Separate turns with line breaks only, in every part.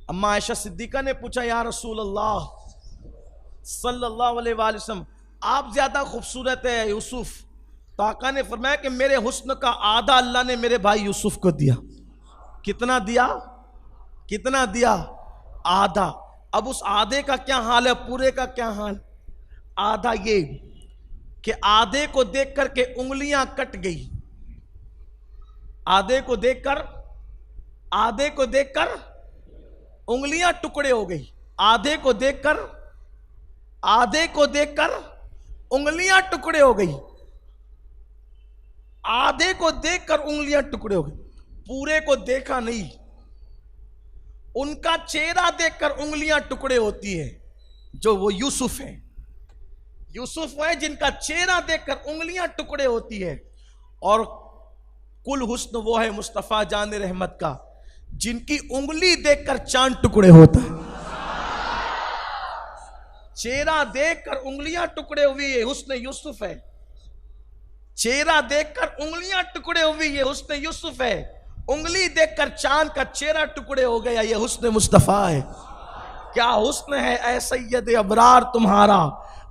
अम्मा आयशा सिद्दीका ने पूछा, या रसूल अल्लाह सल्लल्लाहु अलैहि वसल्लम, आप ज्यादा खूबसूरत है यूसुफ? तो आका ने फरमाया कि मेरे हुस्न का आधा अल्लाह ने मेरे भाई यूसुफ को दिया। कितना दिया? कितना दिया? आधा। अब उस आधे का क्या हाल है, पूरे का क्या हाल? आधा ये कि आधे को देख करके उंगलियां कट गई, आधे को देखकर उंगलियां टुकड़े हो गई, आधे को देखकर उंगलियां टुकड़े हो गई, आधे को देखकर उंगलियां टुकड़े हो गई, पूरे को देखा नहीं। उनका चेहरा देखकर उंगलियां टुकड़े होती है, जो वो यूसुफ है। यूसुफ है जिनका चेहरा देखकर उंगलियां टुकड़े होती है। और कुल हुस्न वो है मुस्तफा जान रहमत का, जिनकी उंगली देखकर चांद टुकड़े होता है। चेहरा देखकर उंगलियां टुकड़े हुई है, हुस्न यूसुफ है। चेहरा देखकर उंगलियां टुकड़े हुई, ये हुस्न यूसुफ है। उंगली देखकर चांद का चेहरा टुकड़े हो गया, ये हुस्न मुस्तफा है। क्या हुस्न है ऐ सैयद अबरार तुम्हारा,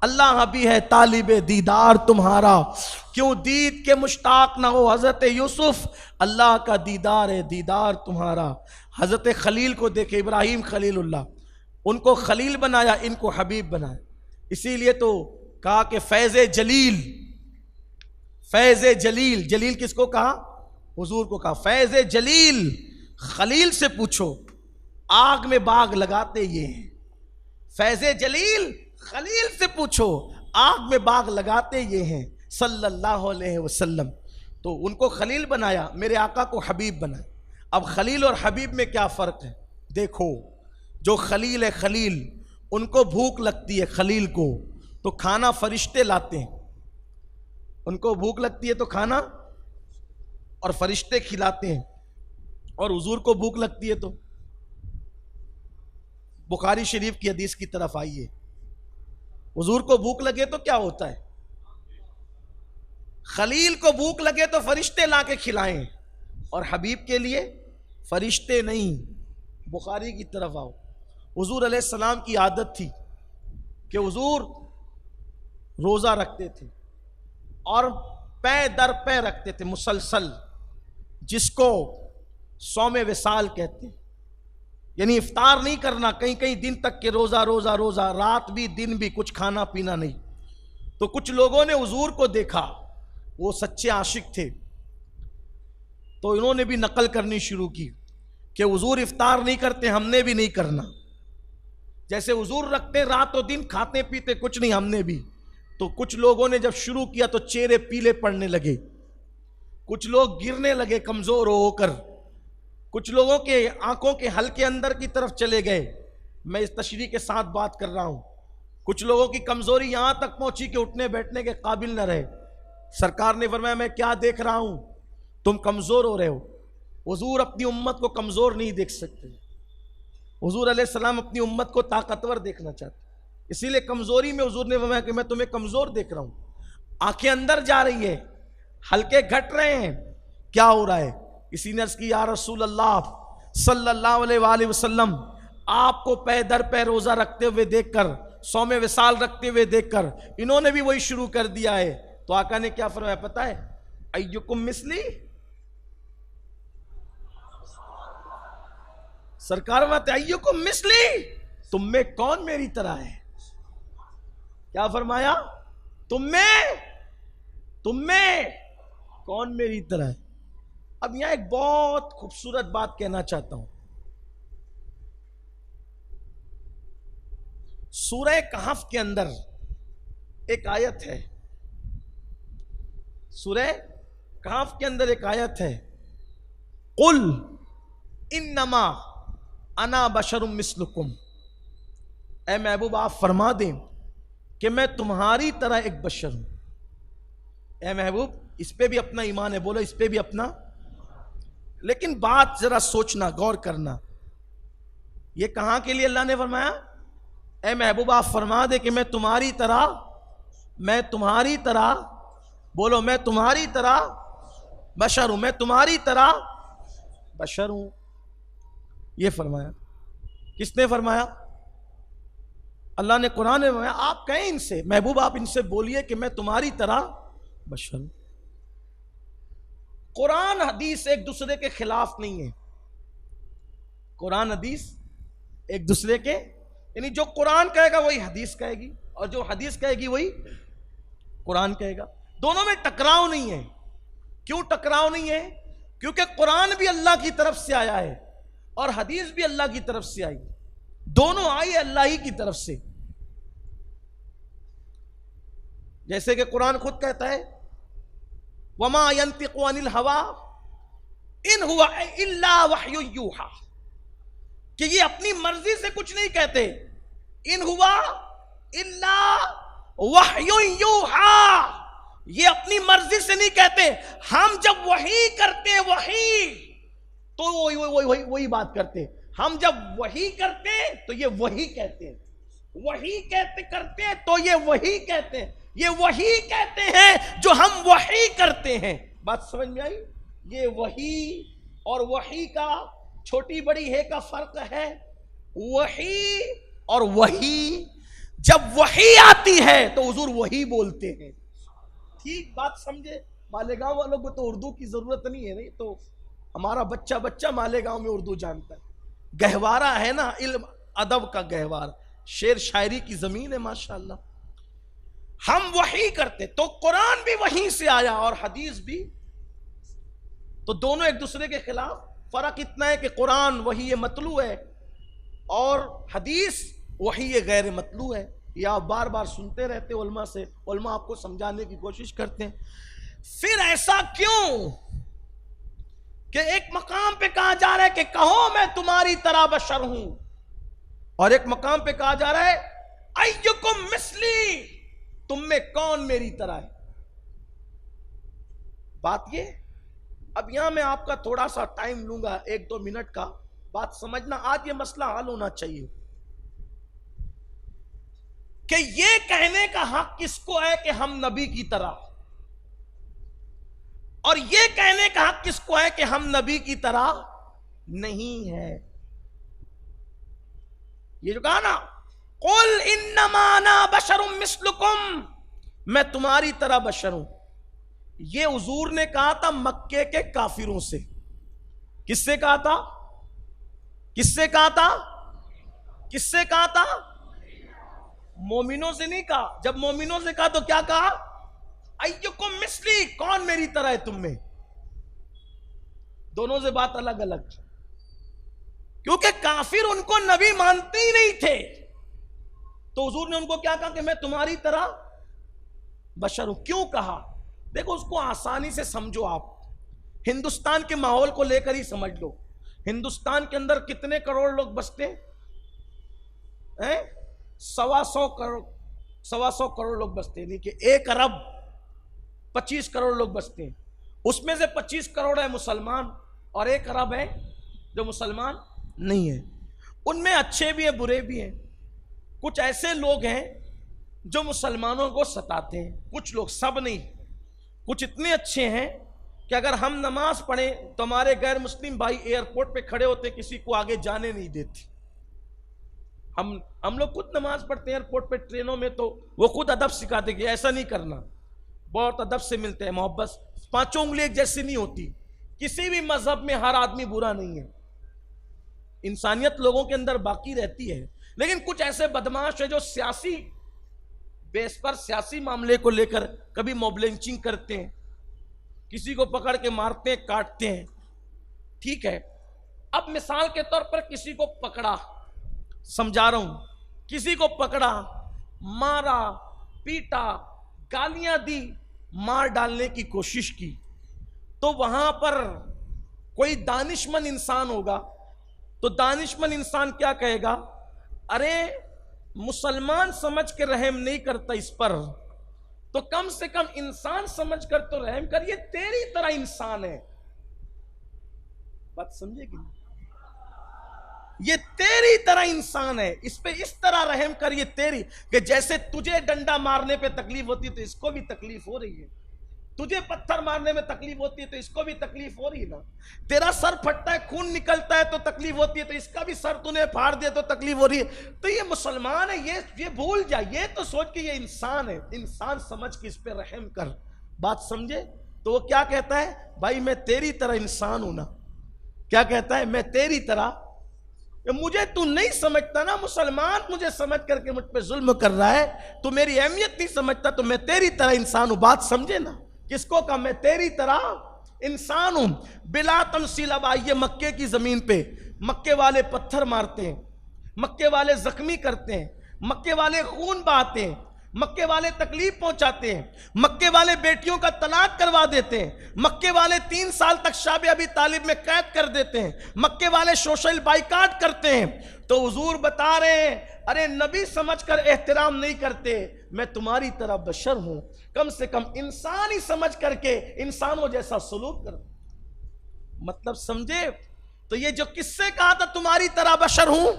अल्लाह भी है तालिबे दीदार तुम्हारा। क्यों दीद के मुश्ताक ना हो हजरत यूसुफ, अल्लाह का दीदार है दीदार तुम्हारा। हजरत खलील को देखे, इब्राहिम खलीलुल्लाह, उनको खलील बनाया, इनको हबीब बनाया। इसीलिए तो कहा कि फैज़े जलील, फैज़े जलील, जलील किसको कहा? हुजूर को कहा। फैज़े जलील खलील से पूछो, आग में बाग लगाते ये हैं। फैज़े जलील खलील से पूछो, आग में बाग लगाते ये हैं सल्लल्लाहु अलैहि वसल्लम। तो उनको खलील बनाया, मेरे आका को हबीब बनाया। अब खलील और हबीब में क्या फ़र्क है? देखो, जो खलील है, खलील उनको भूख लगती है, खलील को तो खाना फरिश्ते लाते हैं। उनको भूख लगती है तो खाना और फरिश्ते खिलाते हैं। और हुजूर को भूख लगती है तो बुखारी शरीफ की हदीस की तरफ आइए। हुजूर को भूख लगे तो क्या होता है? खलील को भूख लगे तो फरिश्ते लाके खिलाएं, और हबीब के लिए फरिश्ते नहीं। बुखारी की तरफ आओ। हुजूर अलैहिस्सलाम की आदत थी कि हुजूर रोजा रखते थे और पै दर पै रखते थे मुसलसल, जिसको सौमे विसाल कहते हैं। यानी इफ्तार नहीं करना, कहीं कहीं दिन तक के रोजा रोजा रोजा, रात भी दिन भी कुछ खाना पीना नहीं। तो कुछ लोगों ने हुजूर को देखा, वो सच्चे आशिक थे, तो इन्होंने भी नकल करनी शुरू की कि हुजूर इफ्तार नहीं करते, हमने भी नहीं करना। जैसे हुजूर रखते रातों दिन, खाते पीते कुछ नहीं, हमने भी। तो कुछ लोगों ने जब शुरू किया तो चेहरे पीले पड़ने लगे, कुछ लोग गिरने लगे कमजोर होकर, कुछ लोगों के आंखों के हल्के अंदर की तरफ चले गए। मैं इस तशरीह के साथ बात कर रहा हूं। कुछ लोगों की कमजोरी यहां तक पहुंची कि उठने बैठने के काबिल न रहे। सरकार ने फरमाया, मैं क्या देख रहा हूं, तुम कमजोर हो रहे हो। हुजूर अपनी उम्मत को कमजोर नहीं देख सकते। हुजूर अलैहिस्सलाम अपनी उम्मत को ताकतवर देखना चाहते। इसीलिए कमजोरी में हुजूर ने फरमाया कि मैं तुम्हें कमजोर देख रहा हूं। आंखें अंदर जा रही है, हल्के घट रहे हैं, क्या हो रहा है? इसी ने अर्ज़ की, या रसूल अल्लाह सल्लल्लाहु अलैहि वसल्लम, आपको पै दर पै रोजा रखते हुए देखकर, सौमे विसाल रखते हुए देखकर इन्होंने भी वही शुरू कर दिया है। तो आका ने क्या फरमाया पता है? अय्युकुम मिस्ली, सरकार बात, अय्युकुम मिस्ली, तुम में कौन मेरी तरह है? क्या फरमाया? तुम में कौन मेरी तरह है? अब यहां एक बहुत खूबसूरत बात कहना चाहता हूं। सूरह कहफ के अंदर एक आयत है, सूरह कहफ के अंदर एक आयत है, कुल इन्नमा अना बशरुम मिस्लुकुम। ऐ महबूब आप फरमा दें कि मैं तुम्हारी तरह एक बशर हूं। ऐ महबूब, इस पे भी अपना ईमान है, बोलो इस पे भी अपना। लेकिन बात जरा सोचना, गौर करना, ये कहां के लिए अल्लाह ने फरमाया? ऐ महबूब आप फरमा दे कि मैं तुम्हारी तरह, बोलो मैं तुम्हारी तरह बशर हूं, मैं तुम्हारी तरह बशर हूं। ये फरमाया। किसने फरमाया? अल्लाह ने कुरान में फरमाया, आप कहें इनसे, महबूब आप इनसे बोलिए कि मैं तुम्हारी तरह बशर हूं। कुरान हदीस एक दूसरे के खिलाफ नहीं है। कुरान हदीस एक दूसरे के, यानी जो कुरान कहेगा वही हदीस कहेगी, और जो हदीस कहेगी वही कुरान कहेगा। दोनों में टकराव नहीं है। क्यों टकराव नहीं है? क्योंकि कुरान भी अल्लाह की तरफ से आया है और हदीस भी अल्लाह की तरफ से आई, दोनों आई अल्लाह ही की तरफ से। जैसे कि कुरान खुद कहता है, वमा यंतिकु अनिल हवा इन हुवा इल्ला वह्यु यूहा, कि ये अपनी मर्जी से कुछ नहीं कहते। इन हुआ इल्ला वह्यु यूहा, ये अपनी मर्जी से नहीं कहते। हम जब वही करते वही, तो वही बात करते। हम जब वही करते तो ये वही कहते हैं, वही कहते करते तो ये वही कहते हैं। ये वही कहते हैं जो हम वही करते हैं। बात समझ में आई? ये वही और वही का छोटी बड़ी है का फर्क है। वही और वही, जब वही आती है तो हुजूर वही बोलते हैं। ठीक बात समझे? मालेगांव वालों को तो उर्दू की जरूरत नहीं है, नहीं तो हमारा बच्चा बच्चा मालेगांव में उर्दू जानता है। गहवारा है ना, इल्म अदब का गहवारा, शेर शायरी की जमीन है माशाल्लाह। हम वही करते, तो कुरान भी वहीं से आया और हदीस भी, तो दोनों एक दूसरे के खिलाफ। फर्क इतना है कि कुरान वही ये मतलू है और हदीस वही ये गैर मतलू है। ये आप बार बार सुनते रहते उलमा से, उलमा आपको समझाने की कोशिश करते हैं। फिर ऐसा क्यों कि एक मकाम पे कहा जा रहा है कि कहो मैं तुम्हारी तरह बशर हूं, और एक मकाम पे कहा जा रहा है अय्युकुम मिस्ली, तुम में कौन मेरी तरह है। बात ये, अब यहां मैं आपका थोड़ा सा टाइम लूंगा, 1-2 मिनट का, बात समझना। आज ये मसला हल होना चाहिए कि ये कहने का हक किसको है कि हम नबी की तरह, और ये कहने का हक किसको है कि हम नबी की तरह नहीं है। ये जो कहा ना, कुल इन्नमा अना बशरुम मिस्लुकुम, मैं तुम्हारी तरह बशर हूं, ये हुजूर ने कहा था मक्के के काफिरों से। किससे कहा था? किससे कहा था? किससे कहा था? मोमिनों से नहीं कहा। जब मोमिनों से कहा तो क्या कहा? अय्युकुम मिस्ली, कौन मेरी तरह है तुम में। दोनों से बात अलग अलग, क्योंकि काफिर उनको नबी मानते ही नहीं थे। तो हुजूर ने उनको क्या कहा कि मैं तुम्हारी तरह बशर हूं। क्यों कहा? देखो, उसको आसानी से समझो। आप हिंदुस्तान के माहौल को लेकर ही समझ लो। हिंदुस्तान के अंदर कितने करोड़ लोग बसते हैं? 125 करोड़, 125 करोड़ लोग बसते हैं, नहीं कि 1 अरब 25 करोड़ लोग बसते हैं। उसमें से 25 करोड़ है मुसलमान और 1 अरब है जो मुसलमान नहीं है। उनमें अच्छे भी हैं, बुरे भी हैं। कुछ ऐसे लोग हैं जो मुसलमानों को सताते हैं, कुछ लोग, सब नहीं। कुछ इतने अच्छे हैं कि अगर हम नमाज पढ़ें तो हमारे गैर मुस्लिम भाई एयरपोर्ट पे खड़े होते, किसी को आगे जाने नहीं देते। हम लोग खुद नमाज पढ़ते हैं एयरपोर्ट पे, ट्रेनों में, तो वो खुद अदब सिखाते कि ऐसा नहीं करना। बहुत अदब से मिलते हैं, मोहब्बत। 5 उंगली एक जैसी नहीं होती। किसी भी मजहब में हर आदमी बुरा नहीं है, इंसानियत लोगों के अंदर बाकी रहती है। लेकिन कुछ ऐसे बदमाश है जो सियासी बेस पर, सियासी मामले को लेकर कभी मॉब लिंचिंग करते हैं, किसी को पकड़ के मारते हैं, काटते हैं। ठीक है, अब मिसाल के तौर पर किसी को पकड़ा, समझा रहा हूं, किसी को पकड़ा, मारा, पीटा, गालियां दी, मार डालने की कोशिश की, तो वहां पर कोई दानिशमंद इंसान होगा, तो दानिशमंद इंसान क्या कहेगा? अरे मुसलमान समझ के रहम नहीं करता इस पर, तो कम से कम इंसान समझ कर तो रहम कर, ये तेरी तरह इंसान है। बात समझे कि नहीं? ये तेरी तरह इंसान है, इस पे इस तरह रहम कर, ये तेरी, कि जैसे तुझे डंडा मारने पे तकलीफ होती तो इसको भी तकलीफ हो रही है। तुझे पत्थर मारने में तकलीफ होती है तो इसको भी तकलीफ हो रही है ना। तेरा सर फटता है, खून निकलता है तो तकलीफ होती है, तो इसका भी सर तूने फाड़ दिया तो तकलीफ हो रही है। तो ये मुसलमान है, ये भूल जा, ये तो सोच के ये इंसान है, इंसान समझ के इस पे रहम कर। बात समझे? तो वो क्या कहता है, भाई मैं तेरी तरह इंसान हूं ना। क्या कहता है, मैं तेरी तरह, मुझे तू नहीं समझता ना, मुसलमान मुझे समझ करके मुझ पे जुल्म कर रहा है, तू मेरी अहमियत नहीं समझता, तो मैं तेरी तरह इंसान हूं। बात समझे ना? किसको कहा, मैं तेरी तरह इंसान हूं। बिला तमसील। अब आइए मक्के की जमीन पे, मक्के वाले पत्थर मारते हैं, मक्के वाले जख्मी करते हैं, मक्के वाले खून बहाते हैं, मक्के वाले तकलीफ पहुंचाते हैं, मक्के वाले बेटियों का तलाक करवा देते हैं, मक्के वाले 3 साल तक शाबे अबी तालिब में कैद कर देते हैं, मक्के वाले सोशल बाइकाट करते हैं। तो हुजूर बता रहे हैं, अरे नबी समझकर एहतराम नहीं करते, मैं तुम्हारी तरह बशर हूं, कम से कम इंसान ही समझ करके इंसानों जैसा सलूक कर। मतलब समझे? तो ये जो किससे कहा था तुम्हारी तरह बशर हूं,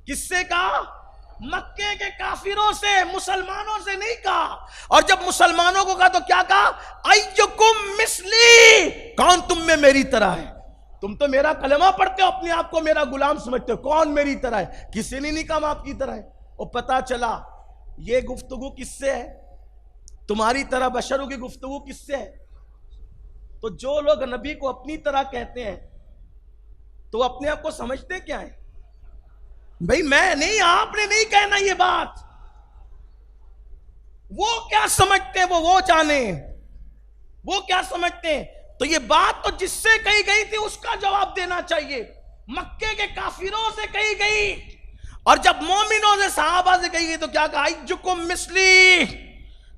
किससे कहा? मक्के के काफिरों से, मुसलमानों से नहीं कहा। और जब मुसलमानों को कहा तो क्या कहा, अय्युकुम मिस्ली, कौन तुम में मेरी तरह है? तुम तो मेरा कलमा पढ़ते हो, अपने आप को मेरा गुलाम समझते हो, कौन मेरी तरह है? किसी ने नहीं कहा आपकी तरह है। और पता चला ये गुफ्तगू किससे है, तुम्हारी तरह बशरों की गुफ्तगू किससे है? तो जो लोग नबी को अपनी तरह कहते हैं तो अपने आप को समझते क्या है? भाई मैं नहीं, आपने नहीं कहना ये बात। वो क्या समझते हैं वो जाने, वो क्या समझते हैं। तो ये बात तो जिससे कही गई थी उसका जवाब देना चाहिए, मक्के के काफिरों से कही गई। और जब मोमिनों से, सहाबा से कही गई तो क्या कहा, अय्युकुम मिस्ली,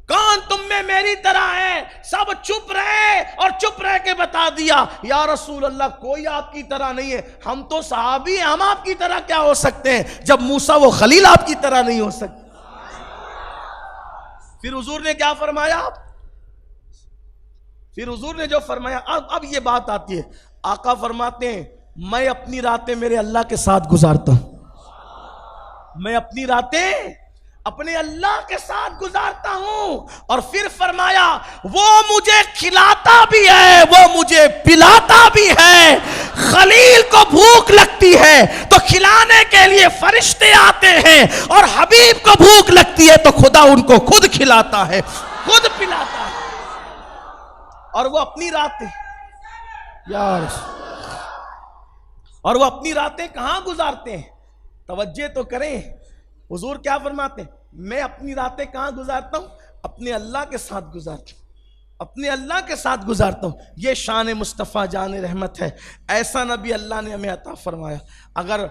कौन तुम में मेरी तरह है? सब चुप रहे और चुप रह के बता दिया, या रसूल अल्लाह कोई आपकी तरह नहीं है, हम तो सहाबी हैं, हम आपकी तरह क्या हो सकते हैं, जब मूसा वो खलील आपकी तरह नहीं हो सकते। फिर हुजूर ने क्या फरमाया, फिर हुजूर ने जो फरमाया, अब ये बात आती है, आका फरमाते हैं, मैं अपनी रातें मेरे अल्लाह के साथ गुजारता हूं, मैं अपनी रातें अपने अल्लाह के साथ गुजारता हूं। और फिर फरमाया, वो मुझे खिलाता भी है, वो मुझे पिलाता भी है। खलील को भूख लगती है तो खिलाने के लिए फरिश्ते आते हैं, और हबीब को भूख लगती है तो खुदा उनको खुद खिलाता है, खुद पिलाता है। और वो अपनी रातें यार, और वो अपनी रातें कहां गुजारते हैं? तवज्जो तो करें, हुजूर क्या फरमाते हैं, मैं अपनी रातें कहां गुजारता हूं? अपने अल्लाह के साथ गुजारता हूं, अपने अल्लाह के साथ गुजारता हूं। ये शान मुस्तफ़ा जान रहमत है, ऐसा नबी अल्लाह ने हमें अता फरमाया। अगर